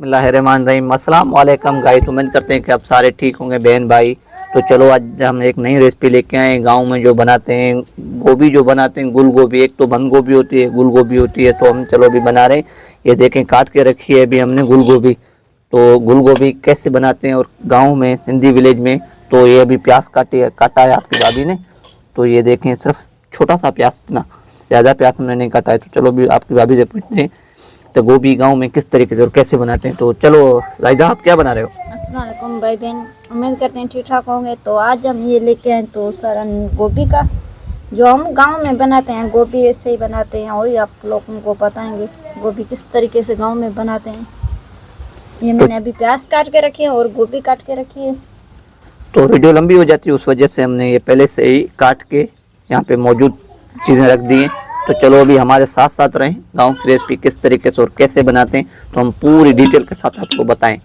बिस्मिल्लाहिर्रहमानिर्रहीम। अस्सलाम वालेकुम गाइस, उम्मीद करते हैं कि आप सारे ठीक होंगे बहन भाई। तो चलो आज हम एक नई रेसिपी लेके आए हैं। गांव में जो बनाते हैं गोभी, जो बनाते हैं गुल गोभी, एक तो बंद गोभी होती है, गुल गोभी होती है। तो हम चलो अभी बना रहे हैं। ये देखें काट के रखी है अभी हमने गुल गोभी। तो गुल गोभी कैसे बनाते हैं और गाँव में सिंधी विलेज में, तो ये अभी प्याज काटा है आपकी भाभी ने। तो ये देखें सिर्फ छोटा सा प्याज, इतना ज़्यादा प्याज हमने नहीं काटा है। तो चलो अभी आपकी भाभी से पूछते हैं तो गोभी गांव में किस तरीके से और कैसे बनाते हैं। तो चलो राइदा, आप क्या बना रहे हो? अस्सलाम वालेकुम भाई बहन, उम्मीद करते हैं ठीक ठाक होंगे। तो आज हम ये लेके आए तो सारा गोभी का, जो हम गांव में बनाते हैं गोभी ऐसे ही बनाते हैं, वही आप लोगों को बताएंगे गोभी किस तरीके से गांव में बनाते हैं। ये मैंने अभी प्याज काट के रखी है और गोभी काट के रखी है। तो वीडियो लंबी हो जाती है, उस वजह से हमने ये पहले से ही काट के यहाँ पे मौजूद चीज़ें रख दी हैं। तो चलो अभी हमारे साथ साथ रहें, गांव की रेसिपी किस तरीके से और कैसे बनाते हैं तो हम पूरी डिटेल के साथ आपको बताएं।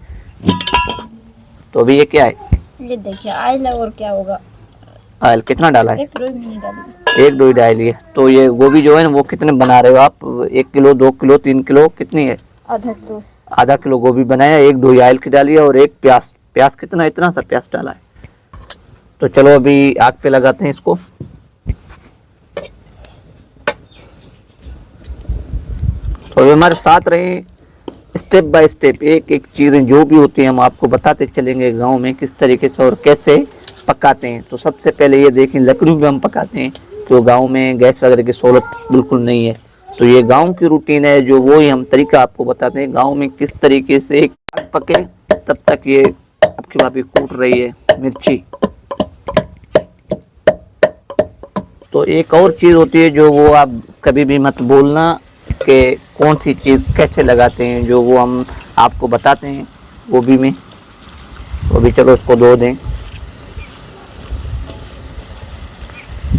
तो अभी ये क्या है? ये देखिए ऑयल है। और क्या होगा? ऑयल कितना डाला है? 1 किलो मैंने डाली। 1-2 डाली है। तो ये गोभी जो है ना वो कितने बना रहे हो आप? 1 किलो, 2 किलो, 3 किलो, कितनी है? आधा किलो। आधा किलो गोभी बनाया, 1-2 ऑयल की डाली है और एक प्याज। प्याज कितना? इतना सा प्याज डाला है। तो चलो अभी आग पे लगाते हैं इसको। तो हमारे साथ रहे, स्टेप बाय स्टेप एक एक चीज़ें जो भी होती हैं हम आपको बताते चलेंगे गांव में किस तरीके से और कैसे पकाते हैं। तो सबसे पहले ये देखें, लकड़ी में हम पकाते हैं, तो गांव में गैस वगैरह की सहूलत बिल्कुल नहीं है। तो ये गांव की रूटीन है, जो वो ही हम तरीका आपको बताते हैं गांव में किस तरीके से पके। तब तक ये आपकी भाभी कूट रही है मिर्ची। तो एक और चीज़ होती है जो वो आप कभी भी मत बोलना कि कौन सी चीज़ कैसे लगाते हैं, जो वो हम आपको बताते हैं गोभी में। तो अभी चलो उसको धो दें।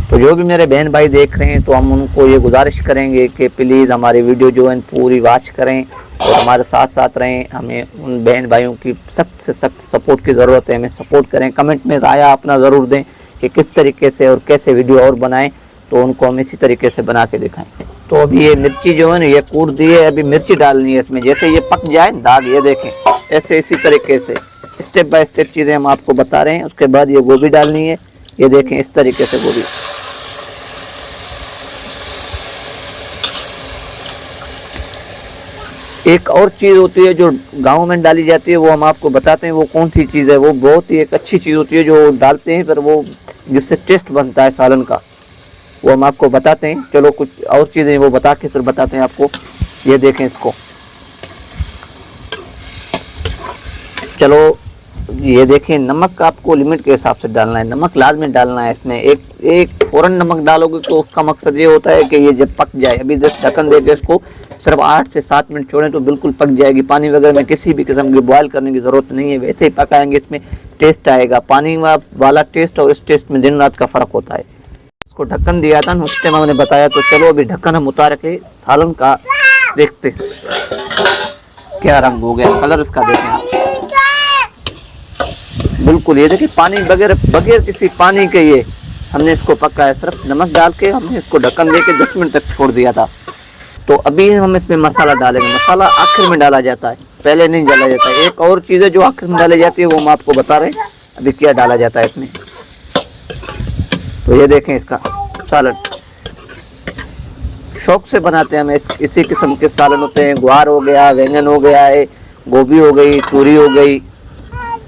तो जो भी मेरे बहन भाई देख रहे हैं तो हम उनको ये गुजारिश करेंगे कि प्लीज़ हमारी वीडियो जो है पूरी वॉच करें और हमारे साथ साथ रहें। हमें उन बहन भाइयों की सख्त से सख्त सपोर्ट की ज़रूरत है, हमें सपोर्ट करें। कमेंट में राय अपना ज़रूर दें कि किस तरीके से और कैसे वीडियो और बनाएं, तो उनको हम इसी तरीके से बना के दिखाएं। तो अभी ये मिर्ची जो है ना ये कूट दी है, अभी मिर्ची डालनी है इसमें। जैसे ये पक जाए दाग, ये देखें ऐसे इसी तरीके से स्टेप बाय स्टेप चीज़ें हम आपको बता रहे हैं। उसके बाद ये गोभी डालनी है, ये देखें इस तरीके से गोभी। एक और चीज़ होती है जो गांव में डाली जाती है, वो हम आपको बताते हैं वो कौन सी चीज़ है। वो बहुत ही एक अच्छी चीज़ होती है जो डालते हैं, फिर वो जिससे टेस्ट बनता है सालन का, वो हम आपको बताते हैं। चलो कुछ और चीज़ें वो बता के फिर बताते हैं आपको। ये देखें इसको, चलो ये देखें नमक आपको लिमिट के हिसाब से डालना है, नमक लाजमी डालना है इसमें। एक फ़ौरन नमक डालोगे तो उसका मकसद ये होता है कि ये जब पक जाए, अभी जस्ट ढक्कन दे के इसको सिर्फ 8 से 7 मिनट छोड़ें तो बिल्कुल पक जाएगी। पानी वगैरह में किसी भी किस्म की बॉयल करने की ज़रूरत नहीं है, वैसे ही पकाएंगे इसमें टेस्ट आएगा। पानी वाला टेस्ट और इस टेस्ट में दिन रात का फ़र्क होता है। इसको ढक्कन दिया था उस टाइम हमने बताया। तो चलो अभी ढक्कन हम उतार के सालन का देखते क्या रंग हो गया, कलर इसका देखें आप। बिल्कुल ये देखिए पानी बगैर किसी पानी के ये हमने इसको पका है, सिर्फ नमक डाल के हमने इसको ढक्कन दे के 10 मिनट तक छोड़ दिया था। तो अभी हम इसमें मसाला डालेंगे। मसाला आखिर में डाला जाता है, पहले नहीं डाला जाता है। एक और चीज़ है जो आखिर में डाली जाती है, वो हम आपको बता रहे हैं अभी क्या डाला जाता है इसमें। तो ये देखें इसका सालन शौक से बनाते हैं हम, इसी किस्म के सालन होते हैं। गुआर हो गया, बैंगन हो गया है, गोभी हो गई, तूरी हो गई।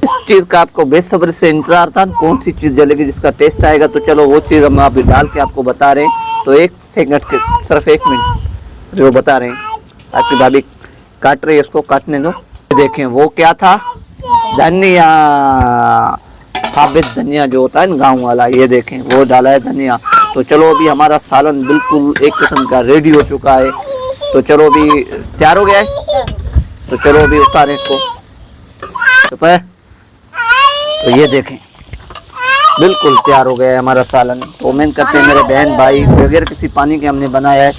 इस चीज़ का आपको बेसब्री से इंतजार था कौन सी चीज़ जलेगी जिसका टेस्ट आएगा। तो चलो वो चीज़ हम अभी डाल के आपको बता रहे हैं। तो 1 सेकंड के सिर्फ 1 मिनट जो बता रहे हैं। आपकी भाभी काट रही है, उसको काटने दो। देखें वो क्या था, धनिया, साबित धनिया जो होता है ना गाँव वाला, ये देखें वो डाला है धनिया। तो चलो अभी हमारा सालन बिल्कुल एक किस्म का रेडी हो चुका है। तो चलो अभी तैयार हो गया है। तो चलो अभी उतारें इसको। तो ये देखें बिल्कुल तैयार हो गया है हमारा सालन। तो उम्मीद करते हैं मेरे बहन भाई बगैर किसी पानी के हमने बनाया है।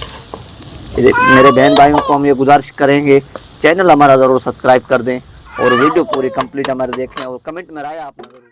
मेरे बहन भाइयों को हम ये गुजारिश करेंगे चैनल हमारा ज़रूर सब्सक्राइब कर दें और वीडियो पूरी कंप्लीट हमारे देखें और कमेंट में राय आप जरूर